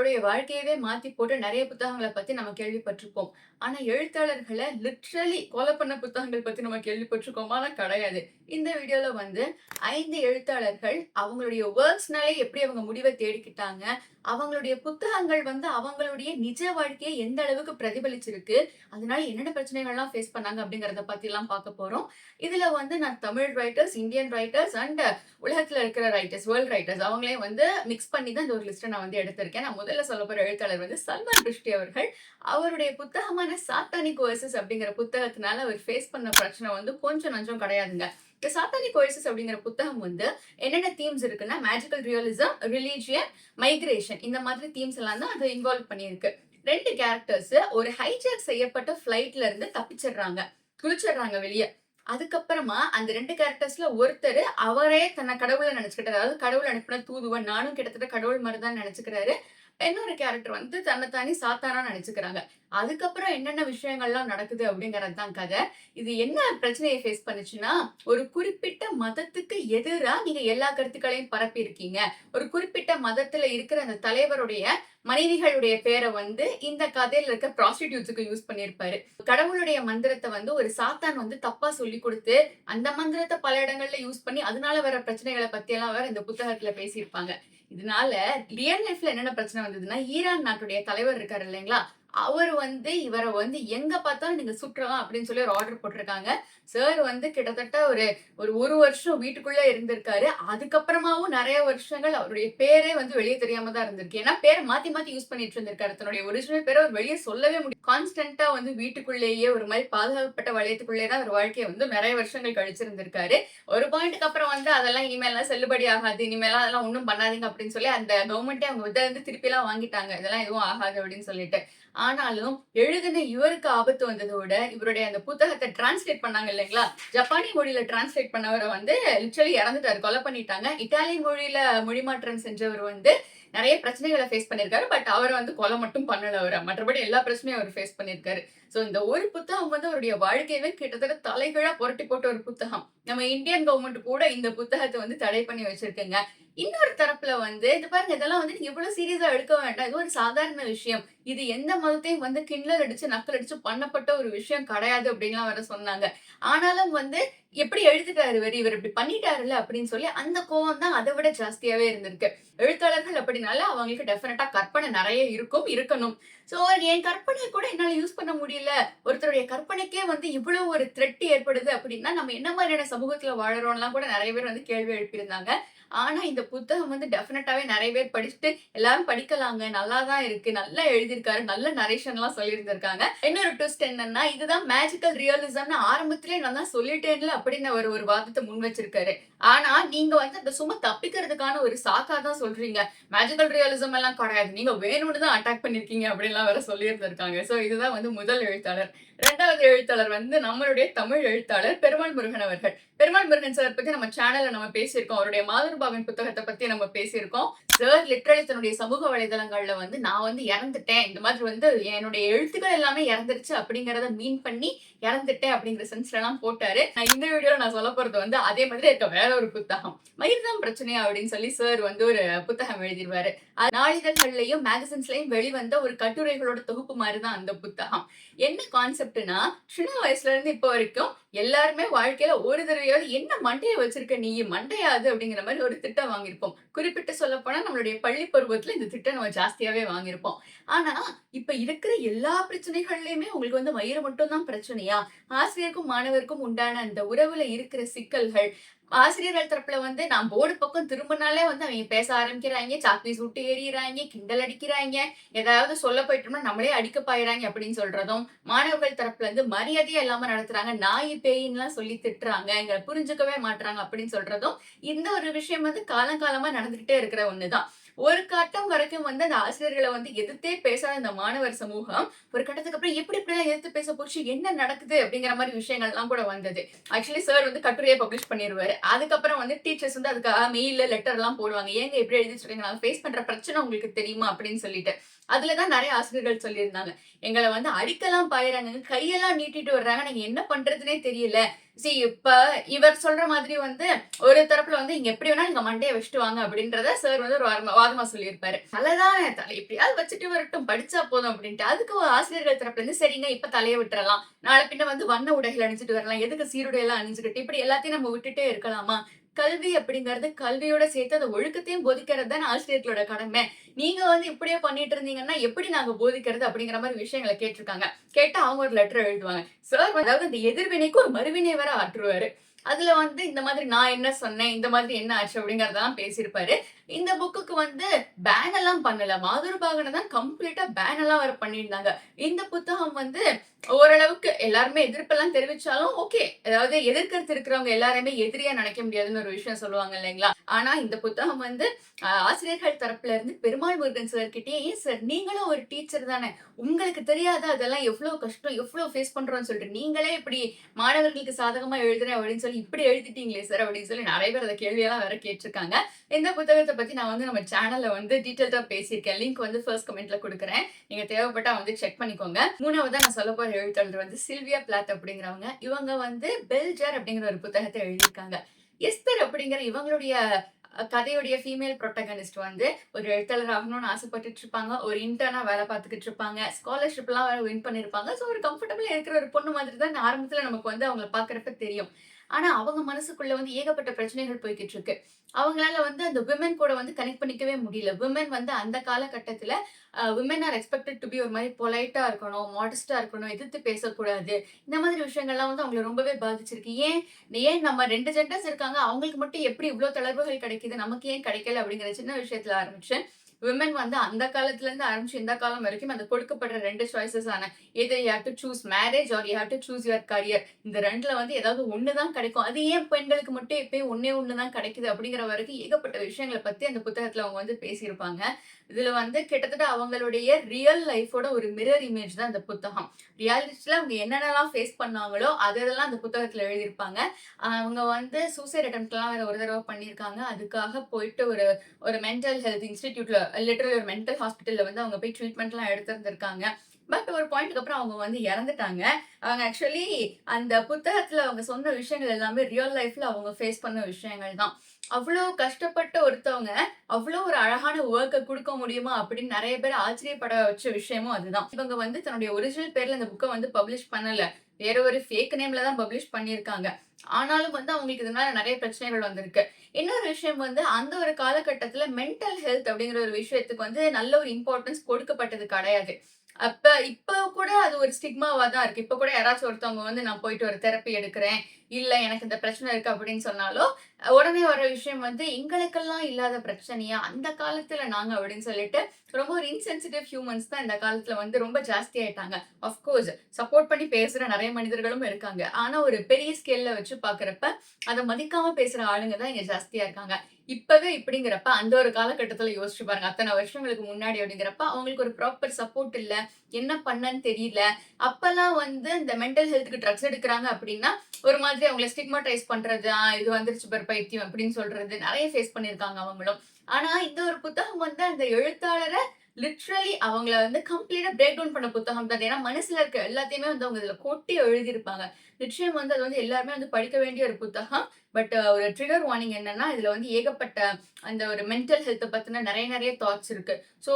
நம்மளுடைய வாழ்க்கையவே மாத்தி போட்டு நெறைய புத்தகங்கள பத்தி நம்ம கேள்விப்பட்டிருப்போம். ஆனா எழுத்தாளர்கள லிட்டரலி கொலை பண்ண புத்தகங்கள் பத்தி நம்ம கேள்விப்பட்டிருக்கோமா? கிடையாது. இந்த வீடியோல வந்து 5 எழுத்தாளர்கள் அவங்களுடைய வொர்க்ஸ்னாலே எப்படி அவங்க முடிவ தேடிக்கிட்டாங்க, அவங்களுடைய புத்தகங்கள் வந்து அவங்களுடைய நிஜ வாழ்க்கைய எந்த அளவுக்கு பிரதிபலிச்சிருக்கு, அதனால என்னென்ன பிரச்சனைகள்லாம் ஃபேஸ் பண்ணாங்க அப்படிங்கிறத பத்திலாம் பார்க்க போறோம். இதுல வந்து நான் Tamil writers, Indian writers and உலகத்துல இருக்கிற ரைட்டர்ஸ், வேர்ல்ட் ரைட்டர்ஸ் அவங்களையும் வந்து மிக்ஸ் பண்ணி தான் இந்த ஒரு லிஸ்ட்ட நான் வந்து எடுத்திருக்கேன். நான் முதல்ல சொல்லப்போற எழுத்தாளர் வந்து சல்மான் ருஷ்டி அவர்கள். அவருடைய புத்தகமான சாத்தானிக் ஓயசிஸ் அப்படிங்கிற புத்தகத்தினால அவர் ஃபேஸ் பண்ண பிரச்சனை வந்து கொஞ்சம் நஞ்சம் கிடையாதுங்க. இந்த சாத்தானிக் ஓயசிஸ் அப்படிங்கிற புத்தகம் வந்து என்னென்ன தீம்ஸ் இருக்குன்னா, மேஜிக்கல் ரியலிசம், ரிலிஜியன், மைக்ரேஷன் இந்த மாதிரி தீம்ஸ் எல்லாம் தான் அது இன்வால்வ் பண்ணியிருக்கு. 2 கேரக்டர்ஸ் ஒரு ஹைஜாக் செய்யப்பட்ட ஃபிளைட்ல இருந்து தப்பிச்சிடுறாங்க. குதிச்சிடுறாங்க வெளிய. அதுக்கப்புறமா அந்த 2 கேரக்டர்ஸ்ல ஒருத்தரு அவரே தன்னை கடவுளா நினைச்சுக்கிட்டாரு. அதாவது கடவுள் அனுப்பின தூதுவன். நானும் கிட்டத்தட்ட கடவுள் மாரி தான் நினைச்சுக்கிறாரு. இன்னொரு கேரக்டர் வந்து தன்னைத்தானே சாத்தானா நினைச்சுக்கிறாங்க. அதுக்கப்புறம் என்னென்ன விஷயங்கள்லாம் நடக்குது அப்படிங்கிறது தான் கதை. இது என்ன பிரச்சனையை ஃபேஸ் பண்ணுச்சுன்னா, ஒரு குறிப்பிட்ட மதத்துக்கு எதிரா நீங்க எல்லா கருத்துக்களையும் பரப்பியிருக்கீங்க. ஒரு குறிப்பிட்ட மதத்துல இருக்கிற அந்த தலைவருடைய மனைவிகளுடைய பேரை வந்து இந்த கதையில இருக்க ப்ராஸ்டிடியூட்ஸ்க்கு யூஸ் பண்ணியிருப்பாரு. கடவுளுடைய மந்திரத்த வந்து ஒரு சாத்தான் வந்து தப்பா சொல்லிக் குடுத்து, அந்த மந்திரத்த பல இடங்கள்ல யூஸ் பண்ணி, அதனால வர பிரச்சனைகள பத்தியெல்லாம் வேற இந்த புத்தகத்துல பேசியிருப்பாங்க. இதனால ரியல் லைஃப்ல என்னென்ன பிரச்சனை வந்ததுன்னா, ஈரான் நாட்டுடைய தலைவர் இருக்காரு இல்லைங்களா? அவரு வந்து இவர வந்து எங்க பார்த்தாலும் நீங்க சுட்றலாம் அப்படின்னு சொல்லி ஒரு ஆர்டர் போட்டிருக்காங்க. சார் வந்து கிட்டத்தட்ட ஒரு ஒரு 1 வருஷம் வீட்டுக்குள்ள இருந்திருக்காரு. அதுக்கப்புறமாவும் நெறைய வருஷங்கள் அவருடைய பேரே வந்து வெளிய தெரியாம தான் இருந்திருக்கு. ஏன்னா பேர மாத்தி மாத்தி யூஸ் பண்ணிட்டு இருந்திருக்காரு. தன்னுடைய ஒரிஜினல் பேர அவர் வெளிய சொல்லவே கான்ஸ்டன்ட்டா வந்து வீட்டுக்குள்ளேயே ஒரு மாரி பாதுகாக்கப்பட்ட வளையத்துக்குள்ளேயே தான் அவர் வாழ்க்கைய வந்து நெறைய வருஷங்கள் கழிச்சிருந்திருக்காரு. ஒரு பாயிண்ட்க்கு அப்புறம் வந்து அதெல்லாம் இனிமேல்லாம் செல்லுபடி ஆகாது. இனிமேலாம் அதெல்லாம் ஒண்ணும் பண்ணாதீங்க அப்படின்னு சொல்லி அந்த கவர்மெண்ட்டே அவங்க கிட்ட இருந்து திருப்பிலாம் வாங்கிட்டாங்க. இதெல்லாம் எதுவும் ஆகாது அப்படின்னு சொல்லிட்டு. ஆனாலும் எழுதின இவருக்கு ஆபத்து வந்தத விட, இவருடைய அந்த புத்தகத்த டிரான்ஸ்லேட் பண்ணாங்க இல்லைங்களா? ஜப்பானிய மொழியில டிரான்ஸ்லேட் பண்ணவர வந்து லிட்டரலி இறந்துட்டாரு. கொலை பண்ணிட்டாங்க. இட்டாலியன் மொழியில மொழிமாற்றம் செஞ்சவர் வந்து நெறைய பிரச்சனைகள ஃபேஸ் பண்ணியிருக்காரு. பட் அவர வந்து கொலை மட்டும் பண்ணல அவர. மற்றபடி எல்லா பிரச்சனையும் அவர் ஃபேஸ் பண்ணியிருக்காரு. சோ இந்த ஒரு புத்தகம் வந்து அவருடைய வாழ்க்கையவே கிட்டத்தட்ட தலைகீழா புரட்டி போட்ட ஒரு புத்தகம். நம்ம இந்தியன் கவர்மெண்ட் கூட இந்த புத்தகத்த வந்து தடை பண்ணி வச்சிருக்குங்க. இன்னொரு தரப்புல வந்து இது பாருங்க இதெல்லாம் வந்து நீங்க இவ்வளவு சீரியஸா எடுக்க வேண்டாம். இது ஒரு சாதாரண விஷயம். இது எந்த மதத்தையும் வந்து கிண்டல் அடிச்சு, நக்கல் அடிச்சு பண்ணப்பட்ட ஒரு விஷயம் கிடையாது அப்படின்லாம் வேற சொன்னாங்க. ஆனாலும் வந்து எப்படி எழுதிட்டாரு இவரு, இவர் இப்படி பண்ணிட்டாருல்ல அப்படின்னு சொல்லி அந்த கோவம் தான் அதை விட ஜாஸ்தியாவே இருந்திருக்கு. எழுத்தாளர்கள் அப்படின்னால அவங்களுக்கு டெஃபினட்டா கற்பனை நெறைய இருக்கும், இருக்கணும். சோ என் கற்பனைய கூட என்னால யூஸ் பண்ண முடியல. ஒருத்தருடைய கற்பனைக்கே வந்து இவ்வளவு ஒரு த்ரெட் ஏற்படுது அப்படின்னா, நம்ம என்ன மாதிரியான சமூகத்துல வாழறோம்லாம் கூட நெறைய பேர் வந்து கேள்வி எழுப்பியிருந்தாங்க. ஆனா இந்த புத்தகம் வந்து டெஃபினட்டாவே நெறைய பேர் படிச்சுட்டு, எல்லாரும் படிக்கலாங்க. நல்லா தான் இருக்கு. நல்லா எழுதியிருக்காரு. நல்ல நரேஷன்லாம் சொல்லியிருந்திருக்காங்க. இன்னொரு ட்விஸ்ட் என்னன்னா, இதுதான் மேஜிக்கல் ரியலிசம்னு ஆரம்பத்திலேயே நான் தான் சொல்லிட்டேன்ல அப்படின்னு அவரு ஒரு வாதத்த முன் வச்சிருக்காரு. ஆனா, நீங்க வந்து அத சும்மா தப்பிக்கிறதுக்கான ஒரு சாக்கா தான் சொல்றீங்க. மேஜிக்கல் ரியலிசம் எல்லாம் கிடையாது. நீங்க வேணும்னு தான் அட்டாக் பண்ணியிருக்கீங்க அப்படின்லாம் வேற சொல்லியிருந்திருக்காங்க. சோ இதுதான் வந்து முதல் எழுத்தாளர். 2வது எழுத்தாளர் வந்து நம்மளுடைய தமிழ் எழுத்தாளர் பெருமாள் முருகன் அவர்கள். பெருமாள் முருகன் சார் பத்தி நம்ம சேனல்ல நம்ம பேசியிருக்கோம். அவருடைய மாதர்பாகன் புத்தகத்த பத்தி நம்ம பேசியிருக்கோம். சார் லிட்டரலி தன்னுடைய சமூக வலைதளங்கள்ல வந்து நான் வந்து இறந்துட்டேன். இந்த மாதிரி வந்து என்னுடைய எழுத்துக்கள் எல்லாமே இறந்துருச்சு அப்படிங்கிறத மீன் பண்ணி இறந்துட்டேன் அப்படிங்கிற சென்ஸ்லலாம் போட்டாரு. நான் இந்த வீடியோல நான் சொல்லப் போறது வந்து அதே மாதிரி இருக்க வேற ஒரு புத்தகம். மயிர்தான் பிரச்சனையா அப்படின்னு சொல்லி சார் வந்து ஒரு புத்தகம் எழுதிருவாரு. நாளிதழ்கள்லயும் மேகசின்ஸ்லயும் வெளிவந்த ஒரு கட்டுரைகளோட தொகுப்பு மாதிரி தான் அந்த புத்தகம். என்ன கான்செப்ட்னா, சின்ன வயசுல இருந்து இப்போ வரைக்கும் எல்லாருமே வாழ்க்கையில ஒரு தடவையாவது என்ன மண்டைய வச்சிருக்க நீ மண்டையா அது அப்படிங்கிற மாதிரி ஒரு திட்டம் வாங்கியிருப்போம். குறிப்பிட்டு சொல்லப்போனா நம்மளுடைய பள்ளி பருவத்துல இந்த திட்டம் நம்ம ஜாஸ்தியாவே வாங்கியிருப்போம். ஆனா இப்ப இருக்கிற எல்லா பிரச்சனைகள்லயுமே உங்களுக்கு வந்து வயிறு மட்டும் தான் பிரச்சனையா? ஆசிரியருக்கும் மாணவருக்கும் உண்டான அந்த உறவுல இருக்கிற சிக்கல்கள், ஆசிரியர்கள் தரப்புல வந்து நான் போர்டு பக்கம் திரும்பினாலே வந்து அவங்க பேச ஆரம்பிக்கிறாய்ங்க, சாக்பீஸ் விட்டு எறியறாய்ங்க, கிண்டல் அடிக்கிறாய்ங்க, ஏதாவது சொல்ல போயிட்டோம்னா நம்மளே அடிக்க பாயுறாய்ங்க அப்படின்னு சொல்றதும், மாணவர்கள் தரப்புல இருந்து மரியாதையே இல்லாம நடத்துறாங்க, நாய் பேயின்லாம் சொல்லி திட்டுறாங்க, எங்கள புரிஞ்சுக்கவே மாட்றாங்க அப்படின்னு சொல்றதும், இந்த ஒரு விஷயம் வந்து காலங்காலமா நடந்துகிட்டே இருக்கிற ஒண்ணுதான். ஒரு கட்டம் வரைக்கும் வந்து அந்த ஆசிரியர்கள வந்து எதிர்த்தே பேசாத அந்த மாணவர் சமூகம், ஒரு கட்டத்துக்கு அப்புறம் எப்படி இப்படிலாம் எதிர்த்து பேச போச்சு, என்ன நடக்குது அப்படிங்கிற மாதிரி விஷயங்கள்லாம் கூட வந்தது. ஆக்சுவலி சார் வந்து கட்டுரையை பப்ளிஷ் பண்ணிருவாரு. அதுக்கப்புறம் வந்து டீச்சர்ஸ் வந்து அதுக்காக மெயில்ல லெட்டர் எல்லாம் போடுவாங்க. ஏங்க இப்படி எழுதி சொல்றீங்க? நான் ஃபேஸ் பண்ற பிரச்சனை உங்களுக்கு தெரியுமா? அப்படின்னு சொல்லிட்டு. அதுல தான் நெறைய ஆசிரியர்கள் சொல்லியிருந்தாங்க. எங்கள வந்து அடிக்கலாம் பாயுறாங்கங்க. கையெல்லாம் நீட்டிட்டு வர்றாங்க. நாங்க என்ன பண்றதுன்னே தெரியல. இப்ப இவர் சொல்ற மாதிரி வந்து ஒரு தரப்புல வந்து இங்க எப்படி வேணா நீங்க மண்டைய வச்சுட்டு வாங்க அப்படின்றத சார் வந்து ஒரு வாதமா சொல்லியிருப்பாரு. தலைதானே தலை எப்படியாவது வச்சுட்டு வரட்டும் படிச்சா போதும் அப்படின்ட்டு. அதுக்கு ஆசிரியர்கள் தரப்புல இருந்து சரிங்க இப்ப தலைய விட்டுறலாம். நாளை பின்ன வந்து வண்ண உடைகள் அணிஞ்சிட்டு வரலாம். எதுக்கு சீருடை எல்லாம் அணிஞ்சுக்கிட்டு இப்படி எல்லாத்தையும் நம்ம விட்டுட்டே இருக்கலாமா? கல்வி அப்படிங்கிறது கல்வியோட சேர்த்து அந்த ஒழுக்கத்தையும் போதிக்கிறது தானே ஆசிரியர்களோட கடமை. நீங்க வந்து இப்படியே பண்ணிட்டு இருந்தீங்கன்னா எப்படி நாங்க போதிக்கிறது அப்படிங்கிற மாதிரி விஷயங்கள கேட்டிருக்காங்க. கேட்டா அவங்க ஒரு லெட்டர் எழுதுவாங்க. சார் அதாவது அந்த எதிர்வினைக்கு ஒரு மறுவினை வேற ஆற்றுவாரு. அதுல வந்து இந்த மாதிரி நான் என்ன சொன்னேன், இந்த மாதிரி என்ன ஆச்சு அப்படிங்கிறதெல்லாம் பேசியிருப்பாரு. இந்த புக்குக்கு வந்து பேன் எல்லாம் பண்ணல. மாதுர்பாகன தான் கம்ப்ளீட்டா பேன் எல்லாம் வேற பண்ணியிருந்தாங்க. இந்த புத்தகம் வந்து ஓரளவுக்கு எல்லாருமே எதிர்ப்பெல்லாம் தெரிவிச்சாலும் ஓகே. அதாவது எதிர்க்கருத்து இருக்கிறவங்க எல்லாரையுமே எதிரியா நினைக்க முடியாதுன்னு ஒரு விஷயம் சொல்லுவாங்க இல்லைங்களா? ஆனா இந்த புத்தகம் வந்து ஆசிரியர்கள் தரப்புல இருந்து பெருமாள் முருகன் சார் கிட்டயே, "ஏன் சார் நீங்களும் ஒரு டீச்சர் தானே. உங்களுக்கு தெரியாதா அதெல்லாம் எவ்ளோ கஷ்டம், எவ்ளோ ஃபேஸ் பண்றோம்னு சொல்லிட்டு. நீங்களே இப்படி மாணவர்களுக்கு சாதகமா எழுதுறேன் அப்படின்னு சொல்லி இப்படி எழுதிட்டீங்களே சார்" அப்படின்னு சொல்லி நெறைய பேர் அந்த கேள்வியெல்லாம் வேற கேட்டிருக்காங்க. இந்த புத்தகத்த பத்தி நான் வந்து நம்ம சேனல்ல வந்து டீட்டெயில்டா பேசியிருக்கேன். லிங்க் வந்து ஃபர்ஸ்ட் கமெண்ட்ல குடுக்குறேன். நீங்க தேவைப்பட்டா வந்து செக் பண்ணிக்கோங்க. 3வதா நான் சொல்லப் போற எழுத்தாளர் வந்து சில்வியா பிளாத் அப்படிங்கிறவங்க. இவங்க வந்து பெல்ஜர் அப்படிங்கிற ஒரு புத்தகத்த எழுதியிருக்காங்க. எஸ்தர் அப்படிங்கிற இவங்களுடைய கதையுடைய ஃபீமேல் புரோட்டகனிஸ்ட் வந்து ஒரு எழுத்தாளர் ஆகணும்னு ஆசைப்பட்டுட்டு இருப்பாங்க. ஒரு இன்டர்னா வேலை பார்த்துக்கிட்டு இருப்பாங்க. ஸ்காலர்ஷிப்லாம் வேற வின் பண்ணியிருப்பாங்க. ஸோ ஒரு கம்ஃபர்டபுளா இருக்கிற ஒரு பொண்ணு மாதிரி தான் ஆரம்பத்துல நமக்கு வந்து அவங்கள பார்க்கறப்ப தெரியும். ஆனா அவங்க மனசுக்குள்ள வந்து ஏகப்பட்ட பிரச்சனைகள் போய்க்கிட்டு இருக்கு. அவங்களால வந்து அந்த விமென் கூட வந்து கனெக்ட் பண்ணிக்கவே முடியல. விமென் வந்து அந்த காலகட்டத்துல women are expected to be ஒரு மாரி பொலைட்டா இருக்கணும், மாடஸ்ட்டா இருக்கணும், எதிர்த்து பேசக்கூடாது. இந்த மாதிரி விஷயங்கள்லாம் வந்து அவங்கள ரொம்பவே பாதிச்சிருக்கு. ஏன் நம்ம 2 ஜெண்டர்ஸ் இருக்காங்க. அவங்களுக்கு மட்டும் எப்படி இவ்ளோ தளர்வுகள் கிடைக்குது? நமக்கு ஏன் கிடைக்கல? அப்படிங்கிற சின்ன விஷயத்துல ஆரம்பிச்சு, விமென் வந்து அந்த காலத்துல இருந்து ஆரம்பிச்சு இந்த காலம் வரைக்கும் அந்த கொடுக்கப்படுற 2 சாய்ஸஸ் ஆன either you have to choose marriage or you have to choose your career. இந்த 2ல வந்து ஏதாவது ஒண்ணு தான் கிடைக்கும். அது ஏன் பெண்களுக்கு மட்டும் எப்பயும் ஒண்ணே ஒண்ணு தான் கிடைக்குது அப்படிங்கிற வரைக்கும் ஏகப்பட்ட விஷயங்கள பத்தி அந்த புத்தகத்துல அவங்க வந்து பேசியிருப்பாங்க. இதுல வந்து கிட்டத்தட்ட அவங்களுடைய ரியல் லைஃபோட ஒரு மிரர் இமேஜ் தான் இந்த புத்தகம். ரியாலிட்டில அவங்க என்னென்னலாம் ஃபேஸ் பண்ணாங்களோ, அதெல்லாம் அந்த புத்தகத்துல எழுதியிருப்பாங்க. அவங்க வந்து சூசைட் அட்டெம்ப்ட்லாம் வேற ஒரு தடவ பண்ணியிருக்காங்க. அதுக்காக போயிட்டு ஒரு ஒரு மென்டல் ஹெல்த் இன்ஸ்டிடியூட்ல லிட்டரலி ஒரு மென்டல் ஹாஸ்பிட்டல்ல வந்து அவங்க போய் ட்ரீட்மெண்ட்லாம் எடுத்திருந்திருக்காங்க. பட் ஒரு பாயிண்ட்க்கு அப்புறம் அவங்க வந்து இறந்துட்டாங்க. அவங்க ஆக்சுவலி அந்த புத்தகத்துல அவங்க சொன்ன விஷயங்கள் எல்லாமே ரியல் லைஃப்ல அவங்க ஃபேஸ் பண்ண விஷயங்கள் தான். அவ்ளோ கஷ்டப்பட்ட ஒருத்தவங்க, அவ்ளோ ஒரு அழகான வொர்க்க குடுக்க முடியுமா? அப்படின்னு நெறைய பேர் ஆச்சரியப்பட வச்ச விஷயமும் அதுதான். இவங்க வந்து தன்னுடைய ஒரிஜினல் பேர்ல இந்த புக்க வந்து பப்ளிஷ் பண்ணல. வேற ஒரு ஃபேக் நேம்ல தான் பப்ளிஷ் பண்ணியிருக்காங்க. ஆனாலும் வந்து அவங்களுக்கு இதனால நெறைய பிரச்சனைகள் வந்திருக்கு. இன்னொரு விஷயம் வந்து அந்த ஒரு காலகட்டத்தில மென்டல் ஹெல்த் அப்படிங்கிற ஒரு விஷயத்துக்கு வந்து நல்ல ஒரு இம்பார்ட்டன்ஸ் கொடுக்கப்பட்டது கிடையாது. இப்ப கூட அது ஒரு ஸ்டிக்மாவா தான் இருக்கு. இப்ப கூட யாராச்சும் ஒருத்தவங்க வந்து நான் போயிட்டு ஒரு தெரப்பி எடுக்கிறேன். இல்ல எனக்கு இந்த பிரச்சனை இருக்கு அப்படின்னு சொன்னாலும், உடனே வர விஷயம் வந்து எங்களுக்கெல்லாம் இல்லாத பிரச்சனையா? அந்த காலத்துல நாங்க அப்படின்னு சொல்லிட்டு, ரொம்ப ஒரு இன்சென்சிட்டிவ் ஹியூமன்ஸ் தான் இந்த காலத்துல வந்து ரொம்ப ஜாஸ்தி ஆயிட்டாங்க. ஆஃப் கோர்ஸ் சப்போர்ட் பண்ணி பேசுற நெறைய மனிதர்களும் இருக்காங்க. ஆனா ஒரு பெரிய ஸ்கேல்ல வச்சு பார்க்கிறப்ப, அத மதிக்காம பேசுற ஆளுங்க தான் இங்க ஜாஸ்தியா இருக்காங்க. இப்பவே இப்படிங்கிறப்ப, அந்த ஒரு காலகட்டத்துல யோசிச்சு பாருங்க. அத்தன வருஷங்களுக்கு முன்னாடி அப்படிங்கிறப்ப, அவங்களுக்கு ஒரு ப்ராப்பர் சப்போர்ட் இல்ல. என்ன பண்ணன்னு தெரியல. அப்பல்லாம் வந்து இந்த மென்டல் ஹெல்த்துக்கு ட்ரக்ஸ் எடுக்குறாங்க அப்படின்னா, ஒரு மாதிரி அவங்கள ஸ்டிக்மடைஸ் பண்றது, இது வந்துருச்சு பாரு பைத்தியம் அப்படின்னு சொல்றது, நெறைய ஃபேஸ் பண்ணியிருக்காங்க அவங்களும். ஆனா இந்த ஒரு புத்தகம் வந்து அந்த எழுத்தாளர லிட்ரலி அவங்கள வந்து கம்ப்ளீட்டா பிரேக் டவுன் பண்ண புத்தகம் தான். ஏன்னா மனசுல இருக்க எல்லாத்தையுமே வந்து அவங்க இதுல கொட்டி எழுதியிருப்பாங்க. நிச்சயம் வந்து அது வந்து எல்லாருமே வந்து படிக்க வேண்டிய ஒரு புத்தகம். ஒரு ட்ரிகர் வார்னிங் என்னன்னா, இதுல வந்து ஏகப்பட்ட அந்த ஒரு மென்டல் ஹெல்த்த பத்தின நெறைய தாட்ஸ் இருக்கு. ஸோ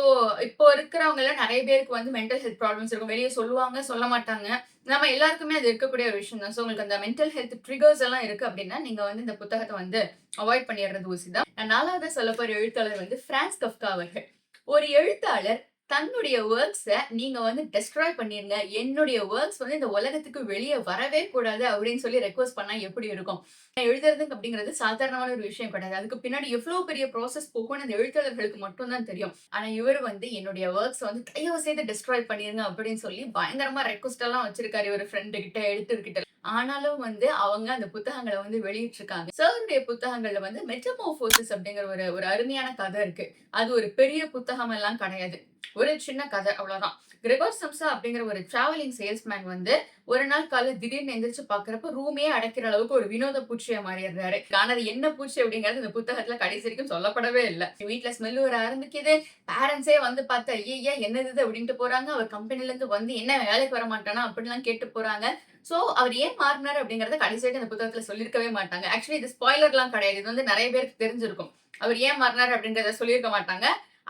இப்போ இருக்கிறவங்கல நெறைய பேருக்கு வந்து மென்டல் ஹெல்த் ப்ராப்ளம்ஸ் இருக்கும். வெளிய சொல்லுவாங்க, சொல்ல மாட்டாங்க. நம்ம எல்லாருக்குமே அது இருக்கக்கூடிய ஒரு விஷயம் தான். ஸோ உங்களுக்கு அந்த மென்டல் ஹெல்த் ட்ரிகர்ஸ் எல்லாம் இருக்கு அப்டின்னா, நீங்க வந்து இந்த புத்தகத்த வந்து அவாய்ட் பண்ணிறது உசிதம். நான் 4வதா சொல்லப்போற எழுத்தாளர் வந்து பிரான்ஸ் கஃப்கா அவர்கள். ஒரு எழுத்தாளர் தன்னுடைய வொர்க்ஸ நீங்க வந்து டெஸ்ட்ராய் பண்ணிருங்க. என்னுடைய வொர்க்ஸ் வந்து இந்த உலகத்துக்கு வெளிய வரவே கூடாது அப்படின்னு சொல்லி ரெக்வெஸ்ட் பண்ணா எப்படி இருக்கும்? எழுதுறது அப்படிங்கிறது சாதாரணமான ஒரு விஷயம் கிடையாது. அதுக்கு பின்னாடி எவ்ளோ பெரிய ப்ராசஸ் போகும்னு அந்த எழுத்தாளர்களுக்கு மட்டும் தான் தெரியும். ஆனா இவரு வந்து என்னுடைய வொர்க்ஸ வந்து தயவு செய்து டெஸ்ட்ராய் பண்ணிருங்க அப்படின்னு சொல்லி பயங்கரமா ரெக்வெஸ்ட் எல்லாம் வச்சிருக்காரு இவரு ஃப்ரெண்டு கிட்ட, எடிட்டர் கிட்ட. ஆனாலும் வந்து அவங்க அந்த புத்தகங்கள வந்து வெளியிட்டிருக்காங்க. சாருடைய புத்தகங்கள்ல வந்து மெட்டமார்போசிஸ் அப்படிங்கிற ஒரு ஒரு அருமையான கதை இருக்கு. அது ஒரு பெரிய புத்தகம் எல்லாம் கிடையாது. ஒரு சின்ன கதை அவ்வளவுதான். கிரெகோர் சம்சா அப்படிங்கிற ஒரு டிராவலிங் சேல்ஸ்மேன் வந்து ஒரு நாள் காலைல திடீர்னு எந்திரிச்சு பார்க்கிறப்ப ரூமே அடைக்கிற அளவுக்கு ஒரு வினோத பூச்சியா மாறிடுறாரு. ஆனா அது என்ன பூச்சி அப்படிங்கிறது இந்த புத்தகத்துல கடைசி வரைக்கும் சொல்லப்படவே இல்ல. வீட்ல ஸ்மெல் வர ஆரம்பிக்குது. பேரண்ட்ஸே வந்து பார்த்து ஐயய்ய என்னது இது அப்படின்ட்டு போறாங்க. அவர் கம்பெனில இருந்து வந்து என்ன வேலைக்கு வர மாட்டானா அப்படின்லாம் கேட்டு போறாங்க. சோ அவர் ஏன் மாறினாரு அப்படிங்கறத கடைசி வரைக்கும் இந்த புத்தகத்துல சொல்லியிருக்கவே மாட்டாங்க. ஆக்சுவலி இது ஸ்பாய்லர்லாம் கிடையாது. இது வந்து நிறைய பேருக்கு தெரிஞ்சிருக்கும். அவர் ஏன் மாறினாரு அப்படின்றத சொல்லியிருக்க மாட்டாங்க.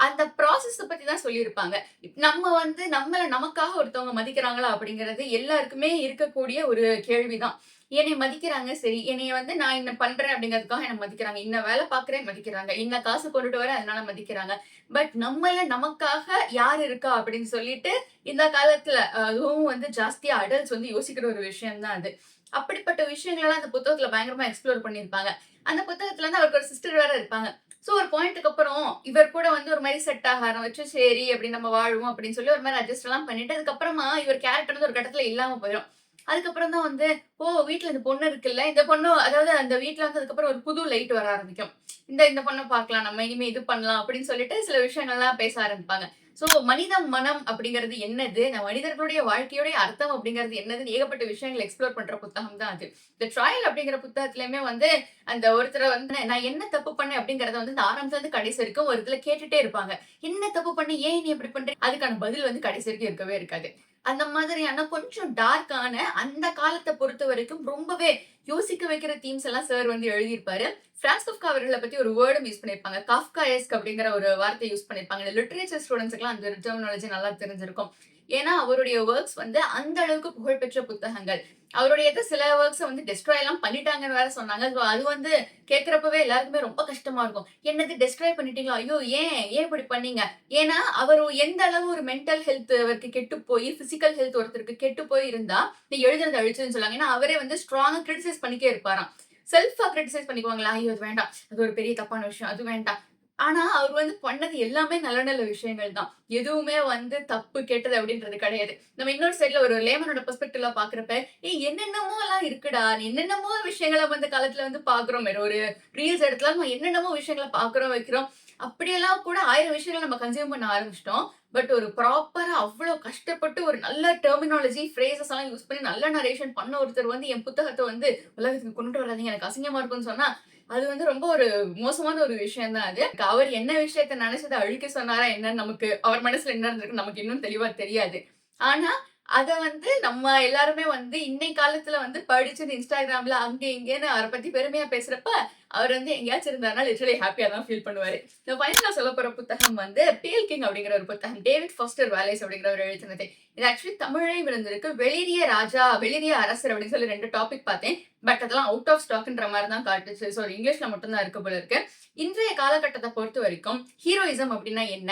அந்த ப்ராசஸ பத்தி தான் சொல்லியிருப்பாங்க. நம்ம வந்து நம்மள நமக்காக ஒருத்தவங்க மதிக்கிறாங்களா அப்படிங்கிறது எல்லாருக்குமே இருக்கக்கூடிய ஒரு கேள்விதான். என்னைய மதிக்கிறாங்க சரி. என்னைய வந்து நான் இன்ன பண்றேன் அப்படிங்கிறதுக்காக என்ன மதிக்கிறாங்க. இன்ன வேலை பார்க்கிறேன் மதிக்கிறாங்க. இன்ன காசு கொண்டுட்டு வரேன் அதனால மதிக்கிறாங்க. பட் நம்மள நமக்காக யார் இருக்கா அப்படின்னு சொல்லிட்டு இந்த காலத்துல அதுவும் வந்து ஜாஸ்தியா அடல்ட்ஸ் வந்து யோசிக்கிற ஒரு விஷயம் தான் அது. அப்படிப்பட்ட விஷயங்களெல்லாம் அந்த புத்தகத்துல பயங்கரமா எக்ஸ்ப்ளோர் பண்ணியிருப்பாங்க. அந்த புத்தகத்துல இருந்து அவருக்கு ஒரு சிஸ்டர் வேற இருப்பாங்க. சோ ஒரு பாயிண்ட்க்கு அப்புறம் இவர் கூட வந்து ஒரு மாரி செட் ஆக ஆரம்பிச்சு, சரி அப்படி நம்ம வாழ்வோம் அப்படின்னு சொல்லி ஒரு மாரி அட்ஜஸ்ட் எல்லாம் பண்ணிட்டு, அதுக்கப்புறமா இவர் கேரக்டர் வந்து ஒரு கட்டத்துல இல்லாம போயிரும். அதுக்கப்புறம் தான் வந்து, ஓ! வீட்ல இந்த பொண்ணு இருக்குல்ல, இந்த பொண்ணு அதாவது அந்த வீட்ல வந்து அதுக்கப்புறம் ஒரு புது லைட் வர ஆரம்பிக்கும். இந்த இந்த பொண்ண பார்க்கலாம் நம்ம இனிமே இது பண்ணலாம் அப்படின்னு சொல்லிட்டு சில விஷயங்கள்லாம் பேச ஆரம்பிப்பாங்க. சோ மனித மனம் அப்படிங்கிறது என்னது? இந்த மனிதர்களுடைய வாழ்க்கையுடைய அர்த்தம் அப்படிங்கிறது என்னதுன்னு ஏகப்பட்ட விஷயங்கள எக்ஸ்ப்ளோர் பண்ற புத்தகம் தான் அது. இந்த ட்ரையல் அப்படிங்கிற புத்தகத்திலயுமே வந்து அந்த ஒருத்தர வந்து நான் என்ன தப்பு பண்ணேன் அப்படிங்கிறத வந்து இந்த ஆரம்பத்துல இருந்து கடைசி வரைக்கும் ஒரு இதுல கேட்டுட்டே இருப்பாங்க. என்ன தப்பு பண்ணி ஏன் நீ இப்படி பண்ற? அதுக்கான பதில் வந்து கடைசி வரைக்கும் இருக்கவே இருக்காது. அந்த மாதிரியான கொஞ்சம் டார்க்கான அந்த காலத்த பொறுத்தவரைக்கும் ரொம்பவே யோசிக்க வைக்கிற தீம்ஸ் எல்லாம் சார் வந்து எழுதியிருப்பாரு. பிரான்ஸ் கஃப்கா அவர்கள பத்தி ஒரு வேர்டும் யூஸ் பண்ணியிருப்பாங்க. காஃப்காஎஸ்க் அப்படிங்கிற ஒரு வார்த்தைய யூஸ் பண்ணியிருப்பாங்க. இந்த லிட்டரேச்சர் ஸ்டூடண்ட்ஸ்க்குலாம் அந்த டெர்மினாலஜி நல்லா தெரிஞ்சிருக்கும். ஏன்னா அவருடைய வொர்க்ஸ் வந்து அந்த அளவுக்கு புகழ்பெற்ற புத்தகங்கள். அவருடைய சில வொர்க்ஸ வந்து டெஸ்ட்ராய் எல்லாம் பண்ணிட்டாங்கன்னு வேற சொன்னாங்க. சோ அது வந்து கேட்கிறப்பவே எல்லாருக்குமே ரொம்ப கஷ்டமா இருக்கும். என்னது டெஸ்ட்ராய் பண்ணிட்டீங்களா? ஐயோ! ஏன்? ஏன் இப்படி பண்ணீங்க? ஏன்னா, அவரு எந்த அளவு ஒரு மென்டல் ஹெல்த் அவருக்கு கெட்டு போய், பிசிக்கல் ஹெல்த் ஒருத்தருக்கு கெட்டு போய் இருந்தா, நீ எழுதுனத அழிச்சுருன்னு சொல்லுவாங்க. ஏன்னா, அவரே வந்து ஸ்ட்ராங்கா கிரிட்டிசைஸ் பண்ணிட்டே இருப்பாராம். செல்ஃபா கிரிட்டிசைஸ் பண்ணிக்குவாங்களா? ஐயோ! அது வேண்டாம். அது ஒரு பெரிய தப்பான விஷயம். அது வேண்டாம். ஆனா, அவர் வந்து பண்ணது எல்லாமே நல்ல நல்ல விஷயங்கள் தான். எதுவுமே வந்து தப்பு, கெட்டது அப்படின்றது கிடையாது. நம்ம இன்னொரு சைட்ல ஒரு லேமனோட பெர்ஸ்பெக்டிவ்ல பார்க்கிறப்ப, ஏய் என்னென்னமோலாம் இருக்குடா. என்னென்னமோ விஷயங்கள வந்து காலத்துல வந்து பார்க்குறோம். ஒரு ரீல்ஸ் எடுத்தாலும் நம்ம என்னென்னமோ விஷயங்கள பார்க்குறோம், வைக்கிறோம். அப்படியெல்லாம் கூட 1000 விஷயங்கள நம்ம கன்சியூம் பண்ண ஆரம்பிச்சுட்டோம். பட் ஒரு ப்ராப்பரா அவ்ளோ கஷ்டப்பட்டு ஒரு நல்ல டெர்மினாலஜி, ஃப்ரேசஸ் எல்லாம் யூஸ் பண்ணி நல்ல நரேஷன் பண்ண ஒருத்தர் வந்து என் புத்தகத்த வந்து உலகத்துக்கு கொண்டுட்டு வராதீங்க. எனக்கு அசிங்கமா இருக்கும்னு சொன்னா, அது வந்து ரொம்ப ஒரு மோசமான ஒரு விஷயம் தான் அது. அவர் என்ன விஷயத்த நினைச்சத அழிக்க சொன்னாரா என்னன்னு நமக்கு அவர் மனசுல என்ன இருந்திருக்குன்னு நமக்கு இன்னும் தெளிவா தெரியாது. ஆனா, அத வந்து நம்ம எல்லாருமே வந்து இன்னை காலத்துல வந்து படிச்சு இந்த Instagramல அங்க இங்கன்னு அவர பத்தி பெருமையா பேசுறப்ப, அவர் வந்து எங்கேயாச்சும் இருந்தாருன்னா லிட்டரலி ஹேப்பியா தான் ஃபீல் பண்ணுவாரு. இந்த ஃபைனலா சொல்லப்போற புத்தகம் வந்து பேல் கிங் அப்படிங்கிற ஒரு புத்தகம். டேவிட் ஃபாஸ்டர் வாலேஸ் அப்படிங்கிறவர் எழுதினது. இது ஆக்சுவலி தமிழ்லயும் இருந்திருக்கு. வெளிரிய ராஜா, வெளிரிய அரசர் அப்படின்னு சொல்லி 2 டாபிக் பார்த்தேன். பட் அதெல்லாம் அவுட் ஆஃப் ஸ்டாக்ன்ற மாரி தான் காட்டுச்சு. ஸோ இங்கிலீஷ்ல மட்டும் தான் இருக்கு போல இருக்கு. இன்றைய காலகட்டத்த பொறுத்தவரைக்கும் ஹீரோயிசம் அப்படின்னா என்ன?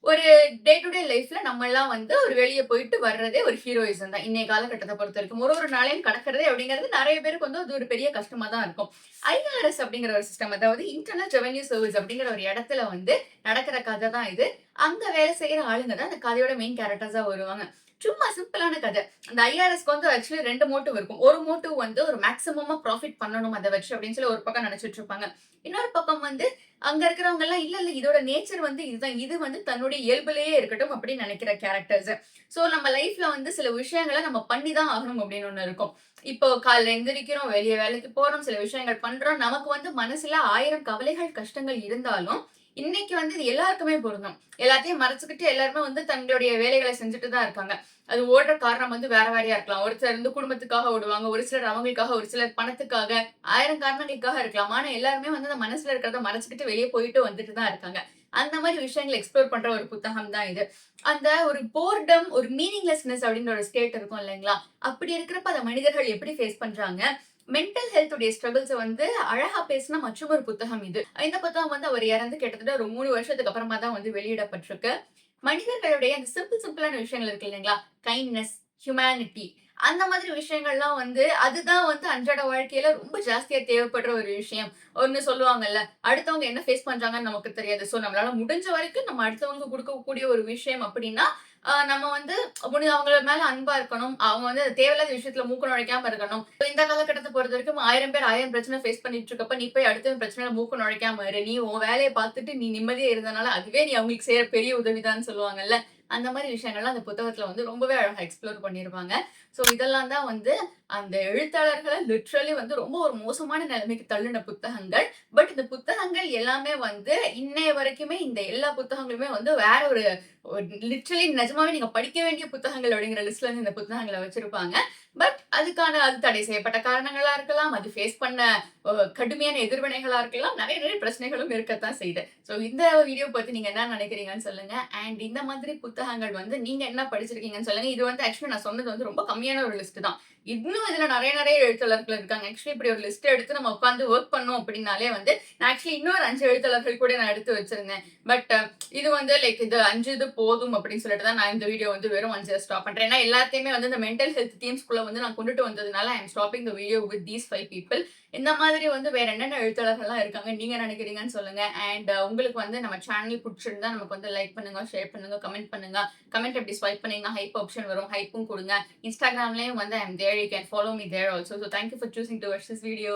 ஒரு டே டு டே லைஃப்ல நம்மலாம் வந்து ஒரு வெளிய போயிட்டு வர்றதே ஒரு ஹீரோயிசம் தான். இன்னைய காலகட்டத்த பொறுத்தவரைக்கும். ஒரு ஒரு நாளையும் கடக்கிறதே அப்படிங்கிறது நெறைய பேருக்கு வந்து அது ஒரு பெரிய கஷ்டமா தான் இருக்கும். ஐஆர்எஸ் அப்படிங்கிற ஒரு சிஸ்டம் அதாவது இன்டர்னல் ரெவென்யூ சர்வீஸ் அப்படிங்கிற ஒரு இடத்துல வந்து நடக்கிற கதை தான் இது. அங்க வேலை செய்யற ஆளுங்க தான் அந்த கதையோட மெயின் கேரக்டர்ஸா வருவாங்க. சும்மா சிம்பிளான கதை. அந்த ஐஆர்எஸ்க்கு வந்து ஆக்சுவலி 2 மோட்டிவ் இருக்கும். ஒரு மோட்டிவ் வந்து ஒரு மேக்ஸிமமா ப்ராஃபிட் பண்ணணும் அத வச்சு அப்படின்னு சொல்லி ஒரு பக்கம் நெனச்சிட்டு இருப்பாங்க. இன்னொரு பக்கம் வந்து அங்க இருக்கிறவங்க எல்லாம் இல்ல இதோட நேச்சர் வந்து இதுதான். இது வந்து தன்னுடைய இயல்புலயே இருக்கட்டும் அப்படின்னு நினைக்கிற கேரக்டர்ஸ். சோ நம்ம லைஃப்ல வந்து சில விஷயங்கள நம்ம பண்ணி தான் ஆகணும் அப்படின்னு ஒண்ணு இருக்கும். இப்போ காலைல எந்திரிக்கிறோம், வெளிய வேலைக்கு போறோம், சில விஷயங்கள் பண்றோம். நமக்கு வந்து மனசுல 1000 கவலைகள், கஷ்டங்கள் இருந்தாலும், இன்னைக்கு வந்து இது எல்லாருக்குமே பொருந்தும். எல்லாத்தையும் மறைச்சுக்கிட்டு எல்லாருமே வந்து தங்களுடைய வேலைகள செஞ்சுட்டு தான் இருக்காங்க. அது ஓடுற காரணம் வந்து வேற வேறயா இருக்கலாம். ஒரு சிலர் வந்து குடும்பத்துக்காக ஓடுவாங்க. ஒரு சிலர் அவங்களுக்காக, ஒரு சிலர் பணத்துக்காக, 1000 காரணங்களுக்காக இருக்கலாம். ஆனா எல்லாருமே வந்து அந்த மனசுல இருக்கிறத மறைச்சுக்கிட்டு வெளிய போயிட்டு வந்துட்டு தான் இருக்காங்க. அந்த மாரி விஷயங்கள எக்ஸ்ப்ளோர் பண்ற ஒரு புத்தகம் தான் இது. அந்த ஒரு போர்டம், ஒரு மீனிங்லெஸ்னஸ் அப்படின்ற ஒரு ஸ்டேட் இருக்கும் இல்லைங்களா? அப்படி இருக்கிறப்ப அத மனிதர்கள் எப்படி ஃபேஸ் பண்றாங்க? மென்டல் ஹெல்த் உடைய ஸ்ட்ரகிள்ஸ வந்து அழகா பேசின மற்றொரு புத்தகம் இது. இந்த புத்தகம் வந்து அவர் இறந்து கிட்டத்தட்ட ஒரு 3 வருஷத்துக்கு அப்புறமா தான் வந்து வெளியிடப்பட்டிருக்கு. மனிதர்களுடைய அந்த சிம்பிளான விஷயங்கள் இருக்கு இல்லைங்களா? கைண்ட்னஸ், ஹியூமனிட்டி அந்த மாதிரி விஷயங்கள்லாம் வந்து அதுதான் வந்து அன்றாட வாழ்க்கையில ரொம்ப ஜாஸ்தியா தேவைப்படுற ஒரு விஷயம். ஒண்ணு சொல்லுவாங்கல்ல, அடுத்தவங்க என்ன ஃபேஸ் பண்றாங்கன்னு நமக்கு தெரியாது. சோ நம்மளால முடிஞ்ச வரைக்கும் நம்ம அடுத்தவங்களுக்கு குடுக்கக்கூடிய ஒரு விஷயம் அப்படின்னா, நம்ம வந்து அவங்கள மேல அன்பா இருக்கணும். அவங்க வந்து தேவையில்லாத விஷயத்துல மூக்கு நுழைக்காம இருக்கணும். இந்த காலகட்டத்த பொறுத்தவரைக்கும் 1000 பேர் 1000 பிரச்சனை ஃபேஸ் பண்ணிட்டு இருக்கப்ப, நீ போய் அடுத்தவன் பிரச்சனையில மூக்கு நுழைக்காம இரு. நீ உன் வேலைய பார்த்துட்டு நீ நிம்மதியா இருந்தனால, அதுவே நீ அவங்களுக்கு செய்ற பெரிய உதவிதான்னு சொல்லுவாங்கல்ல. அந்த மாரி விஷயங்கள்லாம் அந்த புத்தகத்துல வந்து ரொம்பவே அழகா எக்ஸ்ப்ளோர் பண்ணியிருப்பாங்க. ஸோ இதெல்லாம் தான் வந்து அந்த எழுத்தாளர்கள லிட்ரலி வந்து ரொம்ப ஒரு மோசமான நிலைமைக்கு தள்ளுன புத்தகங்கள். பட் இந்த புத்தகங்கள் எல்லாமே வந்து இன்னைய வரைக்குமே இந்த எல்லா புத்தகங்களுமே வந்து வேற ஒரு லிட்ரலி நிஜமாவே நீங்க படிக்க வேண்டிய புத்தகங்கள் அப்படிங்கிற லிஸ்ட்ல வந்து இந்த புத்தகங்கள வச்சிருப்பாங்க. பட் அதுக்கான அது தடை செய்யப்பட்ட காரணங்களா இருக்கலாம். அது ஃபேஸ் பண்ண கடுமையான எதிர்வினைகளா இருக்கலாம். நெறைய நெறைய பிரச்சனைகளும் இருக்கத்தான் செய்யுது. ஸோ இந்த வீடியோ பத்தி நீங்க என்ன நினைக்கிறீங்கன்னு சொல்லுங்க. அண்ட் இந்த மாதிரி புத்தகங்கள் வந்து நீங்க என்ன படிச்சிருக்கீங்கன்னு சொல்லுங்க. இது வந்து ஆக்சுவலி நான் சொன்னது வந்து ரொம்ப கம்மியான ஒரு லிஸ்ட் தான். இன்னும் இதுல நெறைய நெறைய எழுத்தாளர்கள் இருக்காங்க. ஆக்சுவலி இப்படி ஒரு லிஸ்ட் எடுத்து நம்ம உட்கார்ந்து வொர்க் பண்ணோம் அப்படின்னாலே வந்து நான் ஆக்சுவலி இன்னொரு 5 எழுத்தாளர்கள் கூட நான் எடுத்து வச்சிருந்தேன். பட் இது வந்து லைக் இது 5 இது போதும் அப்படின்னு சொல்லிட்டு தான் நான் இந்த வீடியோ வந்து வெறும் 5 ஸ்டாப் பண்றேன். ஏன்னா எல்லாத்தையுமே வந்து இந்த மென்டல் ஹெல்த் தீம்ஸ்குள்ள வந்து நான் கொண்டுட்டு வந்ததுனால I am stopping the video with these 5 people. இந்த மாதிரி வந்து வேற என்னென்ன எழுத்தாளர்கள்லாம் இருக்காங்க நீங்க நினைக்கிறீங்கன்னு சொல்லுங்க. அண்ட் உங்களுக்கு வந்து நம்ம சேனல் பிடிச்சிருந்தா நமக்கு வந்து லைக் பண்ணுங்க, ஷேர் பண்ணுங்க, கமெண்ட் பண்ணுங்க. கமெண்ட் எப்படி ஸ்வைப் பண்ணீங்கன்னா ஹைப் ஆப்ஷன் வரும். ஹைப்பும் கொடுங்க. இன்ஸ்டாகிராம்லயும் வந்து I am there. You can follow me there also. So thank you for choosing to watch this video.